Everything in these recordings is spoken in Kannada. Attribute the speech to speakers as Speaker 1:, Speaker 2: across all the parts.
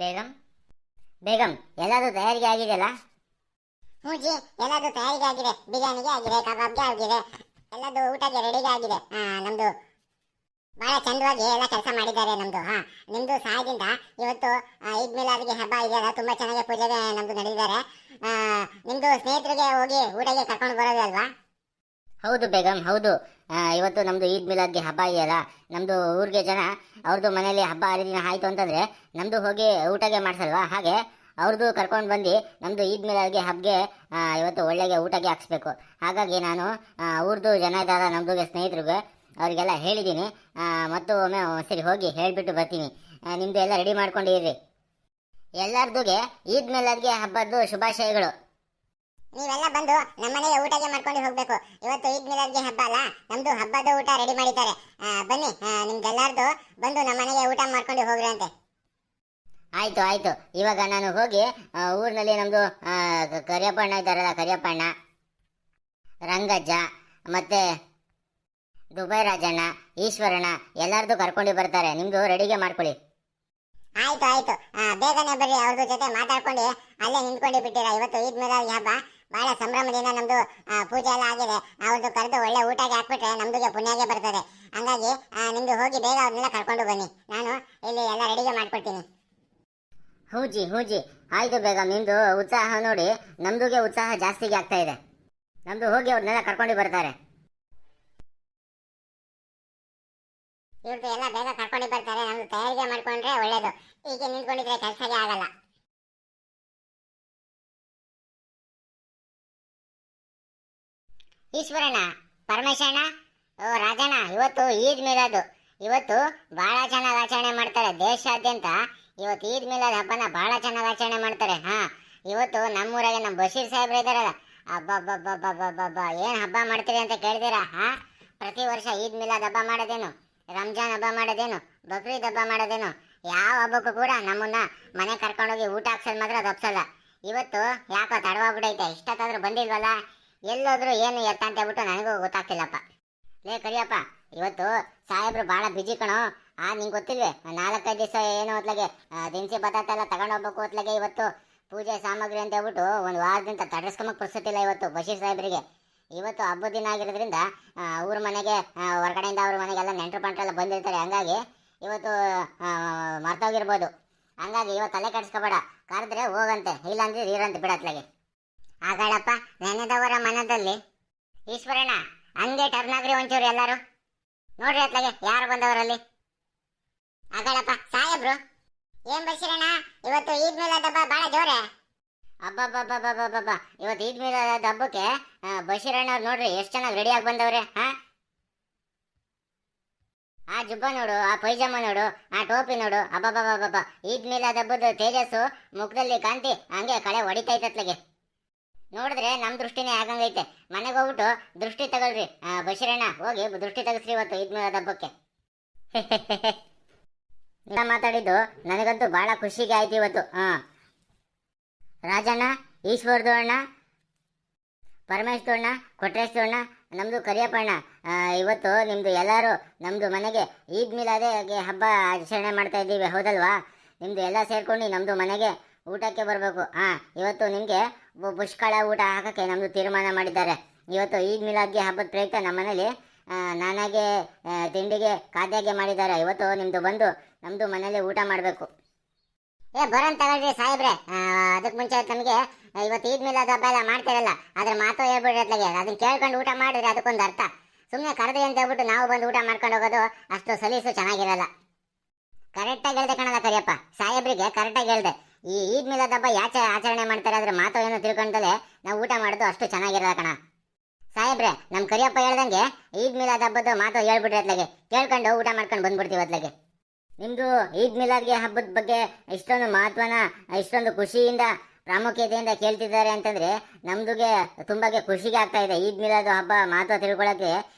Speaker 1: ಬೇಗಂ ಬೇಗಂ ಎಲ್ಲಾದ್ರೂ ತಯಾರಿಗೆ ಆಗಿದೆಯಲ್ಲ?
Speaker 2: ಹ್ಞೂ ಜಿ, ಎಲ್ಲದು ತಯಾರಿಗೆ ಆಗಿದೆ. ಬಿರಿಯಾನಿಗೆ ಆಗಿದೆ, ಕಬಾಬ್ಗೆ ಆಗಿದೆ, ಎಲ್ಲದು ಊಟಕ್ಕೆ ರೆಡಿಗೆ ಆಗಿದೆ. ನಮ್ದು ಬಹಳ ಚಂದವಾಗಿ ಎಲ್ಲ ಕೆಲಸ ಮಾಡಿದ್ದಾರೆ ನಮ್ದು. ನಿಮ್ದು ಸಹಾಯದಿಂದ ಇವತ್ತು ಈದ್ ಮಿಲಾದ್ಗೆ ಹಬ್ಬ ಇದೆಯಲ್ಲ, ತುಂಬಾ ಚೆನ್ನಾಗಿ ಪೂಜೆಗೆ ನಮ್ದು ನಡೆದಿದ್ದಾರೆ. ನಿಮ್ದು ಸ್ನೇಹಿತರಿಗೆ ಹೋಗಿ ಊಟಕ್ಕೆ ಕರ್ಕೊಂಡು ಬರೋದಲ್ವಾ?
Speaker 1: ಹೌದು ಬೇಗಂ, ಹೌದು. ಇವತ್ತು ನಮ್ದು ಈದ್ ಮಿಲಾದ್ಗೆ ಹಬ್ಬ ಇದೆಯಲ್ಲ, ನಮ್ದು ಊರಿಗೆ ಜನ ಅವ್ರದ್ದು ಮನೇಲಿ ಹಬ್ಬ ಹರಿದಿನ ಆಯ್ತು ಅಂತಂದ್ರೆ ನಮ್ದು ಹೋಗಿ ಊಟಗೆ ಮಾಡ್ಸಲ್ವಾ, ಹಾಗೆ ಅವ್ರದ್ದು ಕರ್ಕೊಂಡು ಬಂದು ನಮ್ದು ಈದ್ ಮಿಲಾದ್ಗೆ ಹಬ್ಬಗೆ ಇವತ್ತು ಒಳ್ಳೆಗೆ ಊಟಕ್ಕೆ ಹಾಕ್ಸ್ಬೇಕು. ಹಾಗಾಗಿ ನಾನು ಊರ್ದು ಜನ ಇದ್ದಾರ ನಮ್ದುಗೆ ಸ್ನೇಹಿತರಿಗೆ ಅವರಿಗೆಲ್ಲ ಹೇಳಿದ್ದೀನಿ. ಮತ್ತು ಒಮ್ಮೆ ಸರಿ ಹೋಗಿ ಹೇಳಿಬಿಟ್ಟು ಬರ್ತೀನಿ. ನಿಮ್ದು ಎಲ್ಲ ರೆಡಿ ಮಾಡ್ಕೊಂಡಿರಿ. ಎಲ್ಲರದುಗೆ ಈದ್ ಮಿಲಾದ್ಗೆ ಹಬ್ಬದ್ದು ಶುಭಾಶಯಗಳು.
Speaker 2: ನೀವೆಲ್ಲ ಬಂದು ನಮ್ಮನೆಗೆ ಊಟಕ್ಕೆ ಮಾಡ್ಕೊಂಡು ಹೋಗ್ಬೇಕು. ಇವತ್ತು ಈದ್ ಮಿಲಾದ್ಗೆ ಹಬ್ಬ ಅಲ್ಲ, ನಮ್ದು ಹಬ್ಬದ ಊಟ ರೆಡಿ ಮಾಡಿದ್ದಾರೆ. ಬನ್ನಿ, ನಿಮ್ದೆಲ್ಲಾರ್ದು ಬಂದು ನಮ್ಮನೆಗೆ ಊಟ ಮಾಡ್ಕೊಂಡು ಹೋಗ್ರಿ ಅಂತೆ.
Speaker 1: ಆಯ್ತು ಆಯ್ತು. ಇವಾಗ ನಾನು ಹೋಗಿ ಊರಿನಲ್ಲಿ ನಮ್ದು ಕರಿಯಪ್ಪಣ್ಣ ಇದ್ದಾರಲ್ಲ, ಕರಿಯಪ್ಪಣ್ಣ, ರಂಗಜ್ಜ ಮತ್ತೆ ದುಬೈ ರಾಜಣ್ಣ, ಈಶ್ವರಣ್ಣ ಎಲ್ಲರದು ಕರ್ಕೊಂಡು ಬರ್ತಾರೆ. ನಿಮ್ದು ರೆಡಿಗೆ ಮಾಡ್ಕೊಳ್ಳಿ.
Speaker 2: ಆಯ್ತು ಆಯ್ತು, ಬೇಗನೆ ಬರ್ರಿ. ಅವ್ರದ್ದು ಜೊತೆ ಮಾತಾಡ್ಕೊಂಡು ಅಲ್ಲೇ ನಿಂತ್ಕೊಂಡು ಬಿಟ್ಟಿರ. ಇವತ್ತು ಈದ್ ಮಿಲಾದ್ ಹಬ್ಬ ಬಹಳ ಸಂಭ್ರಮದಿಂದ ನಮ್ದು ಪೂಜೆ ಎಲ್ಲ ಆಗಿದೆ. ಅವ್ರದ್ದು ಕರೆದು ಒಳ್ಳೆ ಊಟಕ್ಕೆ ಹಾಕ್ಬಿಟ್ರೆ ನಮ್ದುಗೆ ಪುಣ್ಯಗೆ ಬರ್ತದೆ. ಹಂಗಾಗಿ ನಿಮ್ದು ಹೋಗಿ ಬೇಗ ಅವ್ರನ್ನೆಲ್ಲ ಕರ್ಕೊಂಡು ಬನ್ನಿ. ನಾನು ಇಲ್ಲಿ ಎಲ್ಲ ರೆಡಿಗೆ ಮಾಡ್ಕೊಡ್ತೀನಿ.
Speaker 1: ಹೂಜಿ ಹೂಜಿ, ಆಯ್ತು ಬೇಗಂ. ನಿಮ್ದು ಉತ್ಸಾಹ ನೋಡಿ ನಮ್ದುಗೆ ಉತ್ಸಾಹ ಜಾಸ್ತಿಗೆ ಆಗ್ತಾ ಇದೆ. ನಮ್ದು ಹೋಗಿ ಅವ್ರನ್ನೆಲ್ಲ ಕರ್ಕೊಂಡು ಬರ್ತಾರೆ.
Speaker 2: ಇವ್ರದ್ದು ಎಲ್ಲ ಬೇಗ ಕರ್ಕೊಂಡು ಬರ್ತಾರೆ. ನಮ್ದು ತಯಾರಿಗೆ ಮಾಡ್ಕೊಂಡ್ರೆ ಒಳ್ಳೇದು. ಹೀಗೆ ನಿಂತ್ಕೊಂಡಿದ್ರೆ ಕೆಲಸಕ್ಕೆ ಆಗಲ್ಲ.
Speaker 1: ಈಶ್ವರಣ್ಣ, ಪರಮೇಶಣ್ಣ, ಓ ರಾಜಣ್ಣ, ಇವತ್ತು ಈದ್ ಮಿಲಾದು. ಇವತ್ತು ಬಹಳ ಚೆನ್ನಾಗಿ ಆಚರಣೆ ಮಾಡ್ತಾರೆ ದೇಶಾದ್ಯಂತ. ಇವತ್ತು ಈದ್ ಮಿಲಾದ್ ಹಬ್ಬನ ಬಹಳ ಚೆನ್ನಾಗಿ ಆಚರಣೆ ಮಾಡ್ತಾರೆ. ಇವತ್ತು ನಮ್ಮೂರಾಗೆ ನಮ್ಮ ಬಶೀರ್ ಸಾಹೇಬ್ರು ಇದ್ದಾರಲ್ಲ, ಅಬ್ಬಬ್ಬಬ್ಬಬ್ಬಬ್ಬಬ್ಬ ಏನ್ ಹಬ್ಬ ಮಾಡ್ತೀರಿ ಅಂತ ಕೇಳಿದಿರಾ? ಪ್ರತಿ ವರ್ಷ ಈದ್ ಮಿಲಾದ್ ಹಬ್ಬ ಮಾಡೋದೇನು, ರಂಜಾನ್ ಹಬ್ಬ ಮಾಡೋದೇನು, ಬಕ್ರೀದ್ ಹಬ್ಬ ಮಾಡೋದೇನು, ಯಾವ ಹಬ್ಬಕ್ಕೂ ಕೂಡ ನಮ್ಮನ್ನ ಮನೆ ಕರ್ಕೊಂಡೋಗಿ ಊಟ ಹಾಕ್ಸೋದು ಮಾತ್ರ ತಪ್ಸಲ್ಲ. ಇವತ್ತು ಯಾಕೋ ತಡವಾಗ್ಬಿಟ್ಟೈತೆ, ಇಷ್ಟೊತ್ತಾದ್ರೂ ಬಂದಿಲ್ವಲ್ಲ, ಎಲ್ಲೋದ್ರು ಏನು ಎತ್ತ ಅಂತ ಹೇಳ್ಬಿಟ್ಟು ನನಗೂ ಗೊತ್ತಾಗ್ತಿಲ್ಲಪ್ಪ. ಲೇ ಕರಿಯಪ್ಪ, ಇವತ್ತು ಸಾಹೇಬ್ರು ಭಾಳ ಬಿಜಿ ಕಣೋ. ನಿಂಗೆ ಗೊತ್ತಿಲ್ವೇ, 4-5 ದಿವಸ ಏನು ಹೊತ್ಲಾಗೆ ದಿನಸಿ ಪದಾರ್ಥ ಎಲ್ಲ ತಗೊಂಡು ಹೋಗ್ಬೇಕು ಹೊತ್ಲಾಗೆ. ಇವತ್ತು ಪೂಜೆ ಸಾಮಗ್ರಿ ಅಂತ ಹೇಳ್ಬಿಟ್ಟು ಒಂದು ವಾರದಿಂದ ತಡಸ್ಕೊಂಬಕ್ಕೆ ಪುರ್ಸತ್ತಿಲ್ಲ ಇವತ್ತು ಬಶೀರ್ ಸಾಹೇಬ್ರಿಗೆ. ಇವತ್ತು ಹಬ್ಬದ ದಿನ ಆಗಿರೋದ್ರಿಂದ ಊರ ಮನೆಗೆ ಹೊರಗಡೆಯಿಂದ ಅವ್ರ ಮನೆಗೆಲ್ಲ ನೆಂಟರು ಪಂಟ್ರೆಲ್ಲ ಬಂದಿರ್ತಾರೆ. ಹಂಗಾಗಿ ಇವತ್ತು ಮರ್ತೋಗಿರ್ಬೋದು. ಹಂಗಾಗಿ ಇವತ್ತು ತಲೆ ಕೆಡಿಸ್ಕೋಬೇಡ, ಕರೆದ್ರೆ ಹೋಗಂತೆ, ಇಲ್ಲಾಂದ್ರೆ ಇರಂತೆ ಬಿಡತ್ಲಾಗೆ.
Speaker 2: ಆಗಳಪ್ಪ, ನೆನೆದವರ ಮನದಲ್ಲಿ.
Speaker 1: ಈಶ್ವರಣ್ಣ, ಹಂಗೆ ಟರ್ನ್ ಆಗ್ರಿ ಒಂಚೂರು ಎಲ್ಲರೂ. ನೋಡ್ರಿ ಅತ್ಲಾಗೆ ಯಾರು ಬಂದವರಲ್ಲಿ.
Speaker 2: ಆಗಳಪ್ಪ, ಸಾಹೇಬ್ರು. ಏನ್ ಬಶೀರಣ್ಣ, ಇವತ್ತು ಈದ್ ಮಿಲಾದ್ ಹಬ್ಬ ಬಹಳ ಜೋರೆ.
Speaker 1: ಅಬ್ಬಬ್ಬಬ್ಬಬ್ಬಬ್ಬ, ಇವತ್ತು ಈದ್ ಮಿಲಾದ್ ಹಬ್ಬಕ್ಕೆ ಬಶೀರಣ್ಣ ಅವ್ರು ನೋಡ್ರಿ ಎಷ್ಟು ಚೆನ್ನಾಗಿ ರೆಡಿಯಾಗಿ ಬಂದವ್ರೆ. ಆ ಜುಬ್ಬ ನೋಡು, ಆ ಪೈಜಾಮ ನೋಡು, ಆ ಟೋಪಿ ನೋಡು, ಅಬ್ಬಬ್ಬಬ್ಬಬ್ಬ. ಈದ್ ಮಿಲಾದ್ ಹಬ್ಬದ ತೇಜಸ್ಸು ಮುಖದಲ್ಲಿ ಕಾಂತಿ ಹಂಗೆ ಕಳೆ ಹೊಡಿತೈತತ್ಲಗೆ. ನೋಡಿದ್ರೆ ನಮ್ ದೃಷ್ಟಿನೇ ಆಗಂಗೈತೆ. ಮನೆಗೆ ಹೋಗ್ಬಿಟ್ಟು ದೃಷ್ಟಿ ತಗೊಳ್ರಿ. ಬಶೀರಣ್ಣ ಹೋಗಿ ದೃಷ್ಟಿ ತೆಗಸ್ರಿ ಇವತ್ತು ಈದ್ ಮಿಲಾದ್ ಹಬ್ಬಕ್ಕೆ. ಮಾತಾಡಿದ್ದು ನನಗಂತೂ ಬಹಳ ಖುಷಿಗೆ ಆಯ್ತು ಇವತ್ತು. ರಾಜಣ್ಣ, ಈಶ್ವರ್ದು ಅಣ್ಣ, ಪರಮೇಶ್ದು ಅಣ್ಣ, ಕೊಟ್ರೇಶ್ದು ಅಣ್ಣ, ನಮ್ದು ಕರಿಯಪ್ಪಣ್ಣ, ಇವತ್ತು ನಿಮ್ದು ಎಲ್ಲರೂ ನಮ್ದು ಮನೆಗೆ ಈದ್ ಮಿಲಾದ್ಗೆ ಹಬ್ಬ ಆಚರಣೆ ಮಾಡ್ತಾ ಇದ್ದೀವಿ, ಹೌದಲ್ವಾ? ನಿಮ್ದು ಎಲ್ಲ ಸೇರ್ಕೊಂಡು ನಮ್ದು ಮನೆಗೆ ಊಟಕ್ಕೆ ಬರಬೇಕು. ಇವತ್ತು ನಿಮಗೆ ಪುಷ್ಕಳ ಊಟ ಹಾಕಕ್ಕೆ ನಮ್ದು ತೀರ್ಮಾನ ಮಾಡಿದ್ದಾರೆ. ಇವತ್ತು ಈದ್ ಮಿಲಾದ್ಗೆ ಹಬ್ಬದ ಪ್ರಯುಕ್ತ ನಮ್ಮ ಮನೇಲಿ ನಾನಾಗೆ ತಿಂಡಿಗೆ ಖಾದ್ಯಾಗೆ ಮಾಡಿದ್ದಾರೆ. ಇವತ್ತು ನಿಮ್ದು ಬಂದು ನಮ್ದು ಮನೇಲಿ ಊಟ ಮಾಡಬೇಕು.
Speaker 2: ಬರೋನ್ ತಗೊಳ್ರಿ ಸಾಹೇಬ್ರೆ. ಅದಕ್ಕೆ ಮುಂಚೆ ನಮಗೆ ಇವತ್ತು ಈದ್ ಮಿಲಾದ್ ಹಬ್ಬ ಎಲ್ಲ ಮಾಡ್ತಿರಲ್ಲ, ಅದ್ರ ಮಾತು ಹೇಳ್ಬಿಡ್ರಿ ಅತ್ಲಾಗೆ. ಅದನ್ನ ಕೇಳ್ಕೊಂಡು ಊಟ ಮಾಡಿದ್ರೆ ಅದಕ್ಕೊಂದು ಅರ್ಥ. ಸುಮ್ಮನೆ ಕರೆದ್ರಿ ಅಂತ ಹೇಳ್ಬಿಟ್ಟು ನಾವು ಬಂದು ಊಟ ಮಾಡ್ಕೊಂಡು ಹೋಗೋದು ಅಷ್ಟು ಸಲೀಸು ಚೆನ್ನಾಗಿರಲ್ಲ. ಕರೆಕ್ಟಾಗಿ ಹೇಳ್ದೆ ಕಣಲ್ಲ ಕರಿಯಪ್ಪ, ಸಾಹೇಬ್ರಿಗೆ ಕರೆಕ್ಟಾಗಿ ಹೇಳ್ದೆ. ಈ ಈದ್ ಮಿಲಾದ್ ಹಬ್ಬ ಯಾಕೆ ಆಚರಣೆ ಮಾಡ್ತಾರೆ ಅದ್ರ ಮಾತು ಏನು ತಿಳ್ಕೊಂಡಲೆ ನಾವು ಊಟ ಮಾಡೋದು ಅಷ್ಟು ಚೆನ್ನಾಗಿರಲ್ಲ ಕಣ. ಸಾಹೇಬ್ರೆ, ನಮ್ಮ ಕರಿಯಪ್ಪ ಹೇಳ್ದಂಗೆ ಈದ್ ಮಿಲಾದ್ ಹಬ್ಬದ ಮಾತು ಹೇಳ್ಬಿಟ್ರಿ ಅತ್ಲಾಗೆ, ಕೇಳ್ಕೊಂಡು ಊಟ ಮಾಡ್ಕೊಂಡು ಬಂದ್ಬಿಡ್ತೀವಿ ಅತ್ಲಾಗೆ. ನಿಮ್ದು ಈದ್ ಮಿಲಾದ್ಗೆ ಹಬ್ಬದ ಬಗ್ಗೆ ಇಷ್ಟೊಂದು ಮಹತ್ವನ ಇಷ್ಟೊಂದು ಖುಷಿಯಿಂದ ಪ್ರಾಮುಖ್ಯತೆಯಿಂದ ಕೇಳ್ತಿದ್ದಾರೆ ಅಂತಂದ್ರೆ ನಮ್ದುಗೆ ತುಂಬಾಗೆ ಖುಷಿಗೆ ಆಗ್ತಾ ಇದೆ. ಈದ್ ಮಿಲಾದ್ ಹಬ್ಬ ಮಹತ್ವ ತಿಳ್ಕೊಳ್ಳೋಕೆ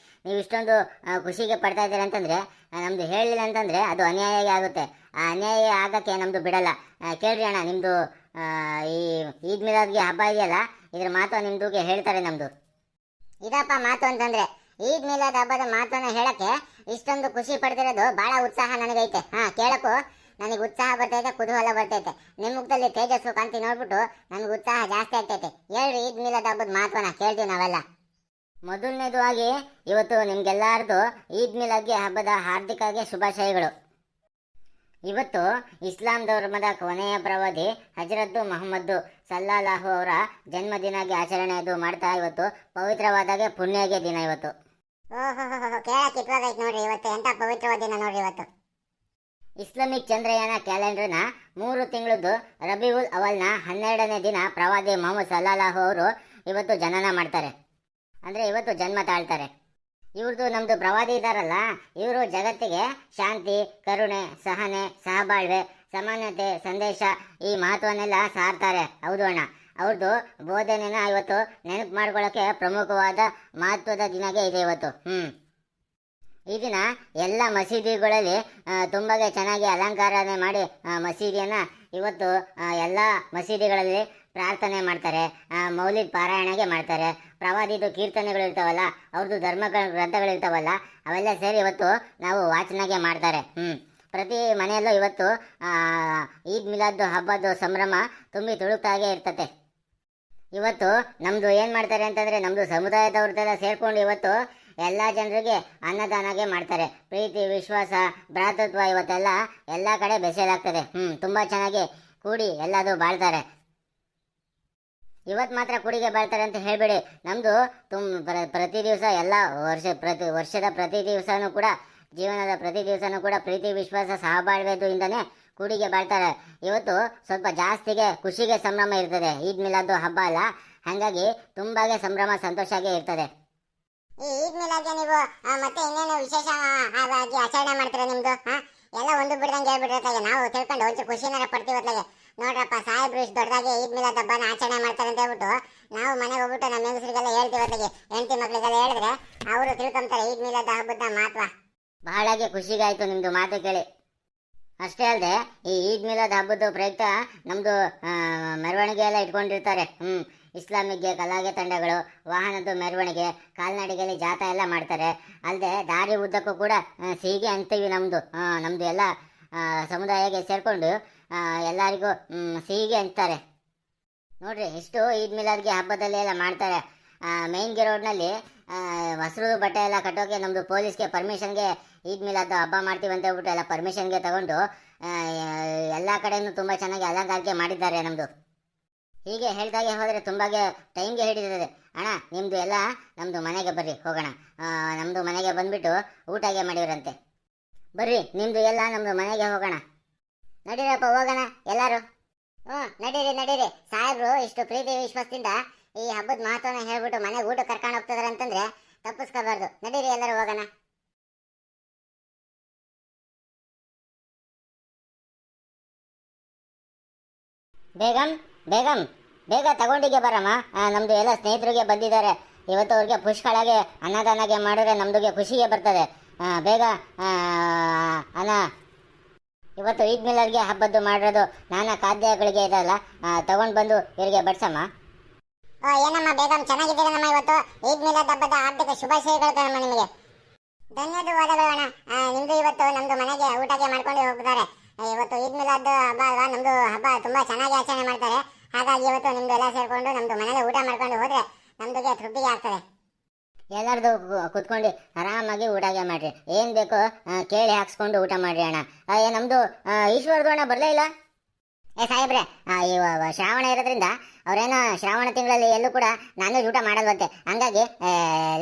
Speaker 2: ನೀವು ಇಷ್ಟೊಂದು ಖುಷಿಗೆ ಪಡ್ತಾ ಇದ್ದೀರಿ ಅಂತಂದ್ರೆ ನಮ್ದು ಹೇಳಿಲ್ಲ ಅಂತಂದ್ರೆ ಅದು ಅನ್ಯಾಯ ಆಗುತ್ತೆ. ಆ ಅನ್ಯಾಯ ಆಗಕ್ಕೆ ನಮ್ದು ಬಿಡಲ್ಲ. ಕೇಳ್ರಿ ಅಣ್ಣ, ನಿಮ್ದು ಈ ಈದ್ ಮಿಲಾದ್ಗೆ ಹಬ್ಬ ಇದೆಯಲ್ಲ, ಇದ್ರ ಮಾತು ನಿಮ್ದುಗೆ ಹೇಳ್ತಾರೆ. ನಮ್ದು ಇದಪ್ಪ ಮಾತು ಅಂತಂದ್ರೆ. ಈದ್ ಮಿಲಾದ್ ಹಬ್ಬದ ಮಾತನ್ನ ಹೇಳಕ್ಕೆ ಇಷ್ಟೊಂದು ಖುಷಿ ಪಡ್ತಿರೋದು ಬಹಳ ಉತ್ಸಾಹ ನನಗೈತೆ. ಕೇಳಕ್ಕೂ ನನಗೆ ಉತ್ಸಾಹ ಬರ್ತೈತೆ, ಕುತೂಹಲ ಬರ್ತೈತೆ. ನಿಮ್ಮ ಮುಖದಲ್ಲಿ ತೇಜಸ್ಸು ಕಾಂತಿ ನೋಡ್ಬಿಟ್ಟು ನನಗೆ ಉತ್ಸಾಹ ಜಾಸ್ತಿ ಆಗ್ತೈತೆ. ಹೇಳ್ರಿ ಈದ್ ಮಿಲಾದ್ ಹಬ್ಬದ ಮಹತ್ವನ ಕೇಳ್ತೀವಿ ನಾವೆಲ್ಲ. ಮೊದಲನೇದು ಆಗಿ ಇವತ್ತು ನಿಮ್ಗೆಲ್ಲಾರ್ದು ಈದ್ ಮಿಲಾದ್ಗೆ ಹಬ್ಬದ ಹಾರ್ದಿಕವಾಗಿ ಶುಭಾಶಯಗಳು. ಇವತ್ತು ಇಸ್ಲಾಂ ಧರ್ಮದ ಕೊನೆಯ ಪ್ರವಾದಿ ಹಜರತ್ ಮೊಹಮ್ಮದ್ ಸಲ್ಲಲ್ಲಾಹು ಅವರ ಜನ್ಮದಿನಾಗಿ ಆಚರಣೆದು ಮಾಡ್ತಾ ಇವತ್ತು ಪವಿತ್ರವಾದಾಗೆ ಪುಣ್ಯಗೆ ದಿನ ಇವತ್ತು.
Speaker 1: ಓಹೋ ಕೇಳಕ್ಕೆ ಇಟ್ವಾಗೈತೆ ನೋಡ್ರಿ, ಇವತ್ತು ಎಂತ ಪವಿತ್ರವಾದ ದಿನ ನೋಡ್ರಿ ಇವತ್ತು.
Speaker 2: ಇಸ್ಲಾಮಿಕ್ ಚಂದ್ರಯಾನ ಕ್ಯಾಲೆಂಡರ್ನ 3 ತಿಂಗಳದ್ದು ರಬಿউಲ್ ಅವಲ್ನ 12ನೇ ದಿನ ಪ್ರವಾದಿ ಮೊಹಮ್ಮದ್ ಸಲ್ಲಲ್ಲಾಹು ಅವರು ಇವತ್ತು ಜನನ ಮಾಡ್ತಾರೆ, ಅಂದರೆ ಇವತ್ತು ಜನ್ಮ ತಾಳ್ತಾರೆ. ಇವ್ರದ್ದು ನಮ್ದು ಪ್ರವಾದಿ ಇದ್ದಾರಲ್ಲ, ಇವರು ಜಗತ್ತಿಗೆ ಶಾಂತಿ, ಕರುಣೆ, ಸಹನೆ, ಸಹಬಾಳ್ವೆ, ಸಮಾನತೆ ಸಂದೇಶ ಈ ಮಹತ್ವನೆಲ್ಲ ಸಾರ್ತಾರೆ. ಹೌದು ಅಣ್ಣ, ಅವ್ರದ್ದು ಬೋಧನೆನ ಇವತ್ತು ನೆನಪು ಮಾಡ್ಕೊಳ್ಳೋಕೆ ಪ್ರಮುಖವಾದ ಮಹತ್ವದ ದಿನಗೆ ಇದೆ ಇವತ್ತು. ಈ ದಿನ ಎಲ್ಲ ಮಸೀದಿಗಳಲ್ಲಿ ತುಂಬಾಗೆ ಚೆನ್ನಾಗಿ ಅಲಂಕಾರನೆ ಮಾಡಿ ಮಸೀದಿಯನ್ನ ಇವತ್ತು ಎಲ್ಲ ಮಸೀದಿಗಳಲ್ಲಿ ಪ್ರಾರ್ಥನೆ ಮಾಡ್ತಾರೆ, ಮೌಲಿದ್ ಪಾರಾಯಣಗೆ ಮಾಡ್ತಾರೆ. ಪ್ರವಾದಿದು ಕೀರ್ತನೆಗಳು ಇರ್ತಾವಲ್ಲ, ಅವ್ರದ್ದು ಧರ್ಮ ಗ್ರಂಥಗಳಿರ್ತಾವಲ್ಲ, ಅವೆಲ್ಲ ಸೇರಿ ಇವತ್ತು ನಾವು ವಾಚನಗೆ ಮಾಡ್ತಾರೆ. ಪ್ರತಿ ಮನೆಯಲ್ಲೂ ಇವತ್ತು ಈದ್ ಮಿಲಾದ್ ಹಬ್ಬದ ಸಂಭ್ರಮ ತುಂಬಿ ತುಳುಕ್ತಾಗೆ ಇರ್ತತೆ. ಇವತ್ತು ನಮ್ದು ಏನ್ ಮಾಡ್ತಾರೆ ಅಂತಂದ್ರೆ, ನಮ್ದು ಸಮುದಾಯದವ್ರದ್ದೆಲ್ಲ ಸೇರ್ಕೊಂಡು ಇವತ್ತು ಎಲ್ಲ ಜನರಿಗೆ ಅನ್ನದಾನಗೆ ಮಾಡ್ತಾರೆ. ಪ್ರೀತಿ, ವಿಶ್ವಾಸ, ಭ್ರಾತೃತ್ವ ಇವತ್ತೆಲ್ಲ ಎಲ್ಲ ಕಡೆ ಬೆಸೆಯಲಾಗ್ತದೆ. ತುಂಬಾ ಚೆನ್ನಾಗಿ ಕೂಡಿ ಎಲ್ಲದು ಬಾಳ್ತಾರೆ. ಇವತ್ತು ಮಾತ್ರ ಕುಡಿಗೆ ಬಾಳ್ತಾರೆ ಅಂತ ಹೇಳ್ಬೇಡಿ, ನಮ್ದು ಪ್ರತಿ ದಿವಸ ಎಲ್ಲ ವರ್ಷದ ಪ್ರತಿ ದಿವಸನೂ ಕೂಡ, ಜೀವನದ ಪ್ರತಿ ದಿವಸನೂ ಕೂಡ ಪ್ರೀತಿ, ವಿಶ್ವಾಸ, ಸಹಬಾಳ್ವೆದು ಇಂದನೇ ಕುಡಿಗೆ ಬಾಳ್ತಾರೆ. ಇವತ್ತು ಸ್ವಲ್ಪ ಜಾಸ್ತಿಗೆ ಖುಷಿಗೆ ಸಂಭ್ರಮ ಇರ್ತದೆ. ಈದ್ ಮಿಲಾದ್ ಹಬ್ಬ ಅಲ್ಲ, ಹಾಗಾಗಿ ತುಂಬಾಗೆ ಸಂಭ್ರಮ ಸಂತೋಷಾಗೆ ಇರ್ತದೆ.
Speaker 1: ಈ ಈದ್ ಮಿಲಾದ್ಗೆ ನೀವು ಮತ್ತೆ ಇನ್ನೇನು ವಿಶೇಷ ಆಗಿ ಆಚರಣೆ ಮಾಡ್ತೀರಾ ನಿಮ್ದು? ಎಲ್ಲ ಒಂದು ಬಿಡ್ದಂಗೆ ಹೇಳ್ಬಿಟ್ಟಿರ್ತಾಗೆ, ನಾವು ತಿಳ್ಕೊಂಡು ಒಂಚೂರು ಖುಷಿನಾರ ಪಡ್ತೀವತ್ಲಾಗೆ. ನೋಡ್ರಪ್ಪ, ಸಾಹೇಬ್ರು ಇಷ್ಟು ದೊಡ್ಡದಾಗಿ ಈದ್ ಮಿಲಾದ್ ಹಬ್ಬನ ಆಚರಣೆ ಮಾಡ್ತಾರೆ ಅಂತ ಹೇಳ್ಬಿಟ್ಟು ನಾವು ಮನೆಗೆ ಹೋಗ್ಬಿಟ್ಟು ನಮ್ಮ ಹೆಂಗಸರಿಗೆಲ್ಲ ಹೇಳ್ತೀವತ್ಲಾಗೆ, ಹೆಂಡತಿ ಮಕ್ಳಿಗೆಲ್ಲ ಹೇಳಿದ್ರೆ ಅವರು ತಿಳ್ಕೊಂತಾರೆ ಈದ್ ಮಿಲಾದ್ ಹಬ್ಬದ ಮಹತ್ವ.
Speaker 2: ಬಹಳಾಗಿ ಖುಷಿಗಾಯ್ತು ನಿಮ್ದು ಮಾತು ಕೇಳಿ. ಅಷ್ಟೇ ಅಲ್ಲದೆ ಈ ಈದ್ ಮಿಲಾದ್ ಹಬ್ಬದ ಪ್ರಯುಕ್ತ ನಮ್ದು ಮೆರವಣಿಗೆ ಎಲ್ಲ ಇಟ್ಕೊಂಡಿರ್ತಾರೆ. ಇಸ್ಲಾಮಿಕ್ಗೆ ಕಲಾಗೆ ತಂಡಗಳು, ವಾಹನದ ಮೆರವಣಿಗೆ, ಕಾಲ್ನಡಿಗೆಯಲ್ಲಿ ಜಾಥಾ ಎಲ್ಲ ಮಾಡ್ತಾರೆ. ಅಲ್ಲದೆ ದಾರಿ ಉದ್ದಕ್ಕೂ ಕೂಡ ಸಿಹಿ ಅಂತೀವಿ. ನಮ್ದು ಎಲ್ಲ ಸಮುದಾಯಕ್ಕೆ ಸೇರ್ಕೊಂಡು ಎಲ್ಲರಿಗೂ ಸಿಹಿಗೆ ಅಂತಾರೆ. ನೋಡ್ರಿ, ಇಷ್ಟು ಈದ್ ಮಿಲಾದ್ಗೆ ಹಬ್ಬದಲ್ಲಿ ಎಲ್ಲ ಮಾಡ್ತಾರೆ. ಮೇನ್ ರೋಡ್ನಲ್ಲಿ ಹಸಿರು ಬಟ್ಟೆ ಎಲ್ಲ ಕಟ್ಟೋಕೆ ನಮ್ದು ಪೊಲೀಸ್ಗೆ ಪರ್ಮಿಷನ್ಗೆ ಈದ್ ಮಿಲಾದ್ ಹಬ್ಬ ಮಾಡ್ತೀವಿ ಅಂತ ಹೇಳ್ಬಿಟ್ಟು ಎಲ್ಲ ಪರ್ಮಿಷನ್ಗೆ ತಗೊಂಡು ಎಲ್ಲ ಕಡೆನೂ ತುಂಬ ಚೆನ್ನಾಗಿ ಅಲಂಕಾರಿಕೆ ಮಾಡಿದ್ದಾರೆ ನಮ್ದು. ಹೀಗೆ ಹೇಳ್ದಾಗೆ ಹೋದರೆ ತುಂಬಾಗೆ ಟೈಮ್ಗೆ ಹಿಡಿತದೆ. ಅಣ್ಣ, ನಿಮ್ದು ಎಲ್ಲ ನಮ್ದು ಮನೆಗೆ ಬರ್ರಿ, ಹೋಗೋಣ. ನಮ್ದು ಮನೆಗೆ ಬಂದ್ಬಿಟ್ಟು ಊಟಗೆ ಮಾಡಿವ್ರಂತೆ. ಬರ್ರಿ, ನಿಮ್ದು ಎಲ್ಲ ನಮ್ದು ಮನೆಗೆ ಹೋಗೋಣ. ನಡೀರಪ್ಪ, ಹೋಗೋಣ ಎಲ್ಲರೂ. ನಡೀರಿ. ಸಾಹೇಬ್ರು ಇಷ್ಟು ಪ್ರೀತಿ ವಿಶ್ವಾಸದಿಂದ ಈ ಹಬ್ಬದ ಮಹತ್ವನ ಹೇಳ್ಬಿಟ್ಟು ಮನೆಗೆ ಊಟ ಕರ್ಕೊಂಡು ಹೋಗ್ತಿದಾರೆ ಅಂತಂದ್ರೆ ತಪ್ಪಿಸ್ಕೋಬಾರ್ದು. ನಡೀರಿ, ಎಲ್ಲರೂ ಹೋಗೋಣ. ಬೇಗಂ ಬೇಗ ತಗೊಂಡಿಗೆ ಬರಮ್ಮ. ನಮ್ದು ಎಲ್ಲ ಸ್ನೇಹಿತರಿಗೆ ಬಂದಿದ್ದಾರೆ ಇವತ್ತು. ಅವ್ರಿಗೆ ಪುಷ್ಕಳಗೆ ಅನ್ನದಾನಗೆ ಮಾಡಿದ್ರೆ ನಮ್ದುಗೆ ಖುಷಿಗೆ ಬರ್ತದೆ. ಬೇಗ ಅನ್ನ ಇವತ್ತು ಈದ್ ಮಿಲಾದ್ಗೆ ಹಬ್ಬದ್ದು ಮಾಡಿರೋದು ನಾನಾ ಖಾದ್ಯಗಳಿಗೆ ಇದಲ್ಲ, ತಗೊಂಡು ಬಂದು ಇವರಿಗೆ ಬಡ್ಸಮ್ಮ.
Speaker 1: ಏನಮ್ಮ ಬೇಗಂ, ಚೆನ್ನಾಗಿದ್ದೀರಮ್ಮ? ಇವತ್ತು ಈದ್ ಮಿಲಾದ್ ಹಬ್ಬದ ಹಾರ್ದಿಕ ಶುಭಾಶಯಗಳು ನಿಮಗೆ. ಧನ್ಯವಾದಗಳಣ್ಣ. ನಿಮ್ದು ಇವತ್ತು ನಮ್ದು ಮನೆಗೆ ಊಟಕ್ಕೆ ಮಾಡ್ಕೊಂಡು ಹೋಗ್ತಾರೆ. ಇವತ್ತು ಈದ್ ಮಿಲಾದ್ ಹಬ್ಬ ಅಲ್ವಾ, ನಮ್ದು ಹಬ್ಬ ತುಂಬಾ ಚೆನ್ನಾಗಿ ಆಚರಣೆ ಮಾಡ್ತಾರೆ. ಹಾಗಾಗಿ ಇವತ್ತು ನಿಮ್ದು ಎಲ್ಲ ಸೇರ್ಕೊಂಡು ನಮ್ದು ಮನೇಲಿ ಊಟ ಮಾಡ್ಕೊಂಡು ಹೋದ್ರೆ ನಮ್ದುಗೆ ತೃಪ್ತಿಗೆ ಆಗ್ತದೆ.
Speaker 2: ಎಲ್ಲರದು ಕುತ್ಕೊಂಡು ಆರಾಮಾಗಿ ಊಟಗೆ ಮಾಡ್ರಿ. ಏನ್ ಬೇಕೋ ಕೇಳಿ ಹಾಕ್ಸ್ಕೊಂಡು ಊಟ ಮಾಡ್ರಿ ಅಣ್ಣ. ನಮ್ದು ಈಶ್ವರದು ಅಣ್ಣ ಬರಲೇ ಇಲ್ಲ.
Speaker 1: ಸಾಹೇಬ್ರೆ,
Speaker 2: ಶ್ರಾವಣ ಇರೋದ್ರಿಂದ ಅವ್ರೇನೋ ಶ್ರಾವಣ ತಿಂಗಳಲ್ಲಿ ಎಲ್ಲೂ ಕೂಡ ನಾನ್ ವೆಜ್ ಊಟ ಮಾಡಲ್ವಂತೆ. ಹಂಗಾಗಿ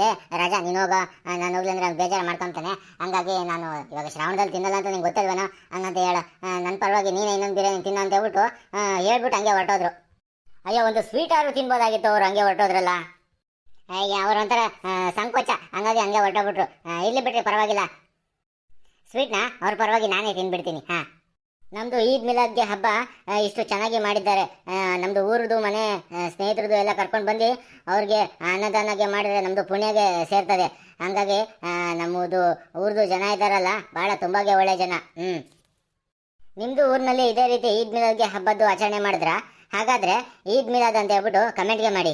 Speaker 2: ಲೇ ರಾಜಾ, ನೀನು ಹೋಗ, ನಾನು ಹೋಗ್ಲಿ ಅಂದ್ರೆ ಬೇಜಾರು ಮಾಡ್ಕೊಂತಾನೆ. ಹಂಗಾಗಿ ನಾನು ಇವಾಗ ಶ್ರಾವಣದಲ್ಲಿ ತಿನ್ನಲ್ಲ ಅಂತ ನಿಂಗೆ ಗೊತ್ತಲ್ವೇನೋ, ಹಂಗಂತ ಹೇಳ. ನನ್ನ ಪರವಾಗಿ ನೀನೇ ಇನ್ನೊಂದು ಬಿರಿಯಾನಿ ತಿನ್ನ ಅಂತ ಹೇಳ್ಬಿಟ್ಟು ಹೇಳ್ಬಿಟ್ಟು ಹಂಗೆ ಹೊರಟೋದ್ರು. ಅಯ್ಯೋ, ಒಂದು ಸ್ವೀಟ್ ಆದ್ರೂ ತಿನ್ಬೋದಾಗಿತ್ತು, ಅವ್ರು ಹಂಗೆ ಹೊರಟೋದ್ರಲ್ಲ. ಅವ್ರೊಂಥರ ಸಂಕೋಚ, ಹಂಗಾಗಿ ಹಂಗೆ ಹೊರಟೋಗ್ಬಿಟ್ರು. ಇಲ್ಲಿ ಬಿಟ್ರಿ ಪರವಾಗಿಲ್ಲ, ಸ್ವೀಟ್ನ ಅವ್ರ ಪರವಾಗಿ ನಾನೇ ತಿನ್ಬಿಡ್ತೀನಿ. ನಮ್ದು ಈದ್ ಮಿಲಾದ್ಗೆ ಹಬ್ಬ ಇಷ್ಟು ಚೆನ್ನಾಗಿ ಮಾಡಿದ್ದಾರೆ. ನಮ್ದು ಊರದು ಮನೆ ಸ್ನೇಹಿತರದು ಎಲ್ಲ ಕರ್ಕೊಂಡು ಬಂದು ಅವ್ರಿಗೆ ಅನ್ನದಾನಗೆ ಮಾಡಿದ್ರೆ ನಮ್ದು ಪುಣ್ಯಗೆ ಸೇರ್ತದೆ. ಹಂಗಾಗಿ ನಮ್ಮದು ಊರದು ಜನ ಇದ್ದಾರಲ್ಲ, ಬಹಳ ತುಂಬಾಗೆ ಒಳ್ಳೆ ಜನ. ನಿಮ್ದು ಊರಿನಲ್ಲಿ ಇದೇ ರೀತಿ ಈದ್ ಮಿಲಾದ್ಗೆ ಹಬ್ಬದ್ದು ಆಚರಣೆ ಮಾಡಿದ್ರ? ಹಾಗಾದ್ರೆ ಈದ್ ಮಿಲಾದ್ ಅಂತ ಹೇಳ್ಬಿಟ್ಟು ಕಮೆಂಟ್ಗೆ ಮಾಡಿ.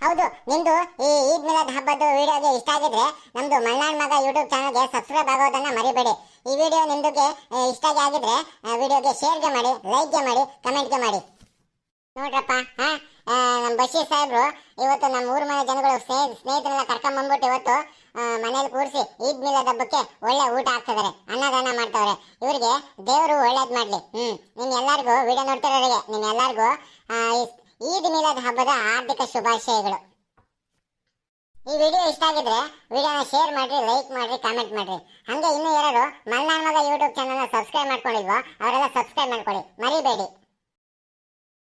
Speaker 2: ಹೌದು, ನಿಮ್ದು ಈ ಈದ್ ಮಿಲಾದ್ ಹಬ್ಬದ ವಿಡಿಯೋಗೆ ಇಷ್ಟ ಆಗಿದ್ರೆ ನಮ್ದು ಮಲ್ನಾಡ್ ಮಗ ಯೂಟ್ಯೂಬ್ ಚಾನಲ್ಗೆ ಸಬ್ಸ್ಕ್ರೈಬ್ ಆಗೋದನ್ನ ಮರಿಬೇಡಿ. ಈ ವಿಡಿಯೋ ನಿಮ್ದುಗೆ ಇಷ್ಟ ಆಗಿದ್ರೆ ವಿಡಿಯೋಗೆ ಶೇರ್ಗೆ ಮಾಡಿ, ಲೈಕ್ಗೆ ಮಾಡಿ, ಕಮೆಂಟ್ಗೆ ಮಾಡಿ. ನೋಡ್ರಪ್ಪ, ನಮ್ಮ ಬಶೀರ್ ಸಾಹೇಬ್ರು ಇವತ್ತು ನಮ್ಮ ಊರ್ ಮನೆ ಜನಗಳು ಸ್ನೇಹಿತರೆಲ್ಲ ಕರ್ಕೊಂಡ್ ಬಂದ್ಬಿಟ್ಟು ಇವತ್ತು ಮನೇಲಿ ಕೂರಿಸಿ ಈದ್ ಮಿಲಾದ್ ಹಬ್ಬಕ್ಕೆ ಒಳ್ಳೆ ಊಟ ಹಾಕ್ತಿದಾರೆ, ಅನ್ನದಾನ ಮಾಡ್ತಾವ್ರೆ. ಇವರಿಗೆ ದೇವರು ಒಳ್ಳೇದ್ ಮಾಡ್ಲಿ. ನಿಮ್ ಎಲ್ಲರಿಗೂ ವಿಡಿಯೋ ನೋಡ್ತಿರೋರಿಗೆ ನಿಮ್ ಎಲ್ಲರಿಗೂ ಈದ್ ಮಿಲಾದ್ ಹಬ್ಬದ ಹಾರ್ದಿಕ ಶುಭಾಶಯಗಳು. ಈ ವಿಡಿಯೋ ಇಷ್ಟ ಆಗಿದ್ರೆ ವಿಡಿಯೋನ ಶೇರ್ ಮಾಡ್ರಿ, ಲೈಕ್ ಮಾಡ್ರಿ, ಕಾಮೆಂಟ್ ಮಾಡ್ರಿ. ಹಂಗೆ ಇನ್ನೂ ಯಾರು ಮಲ್ನಾಡ್ ಮಗ ಯೂಟ್ಯೂಬ್ ಚಾನಲ್ನ ಸಬ್ಸ್ಕ್ರೈಬ್ ಮಾಡ್ಕೊಂಡಿಲ್ವೋ ಅವರೆಲ್ಲ ಸಬ್ಸ್ಕ್ರೈಬ್ ಮಾಡ್ಕೊಳ್ಳಿ, ಮರಿಬೇಡಿ.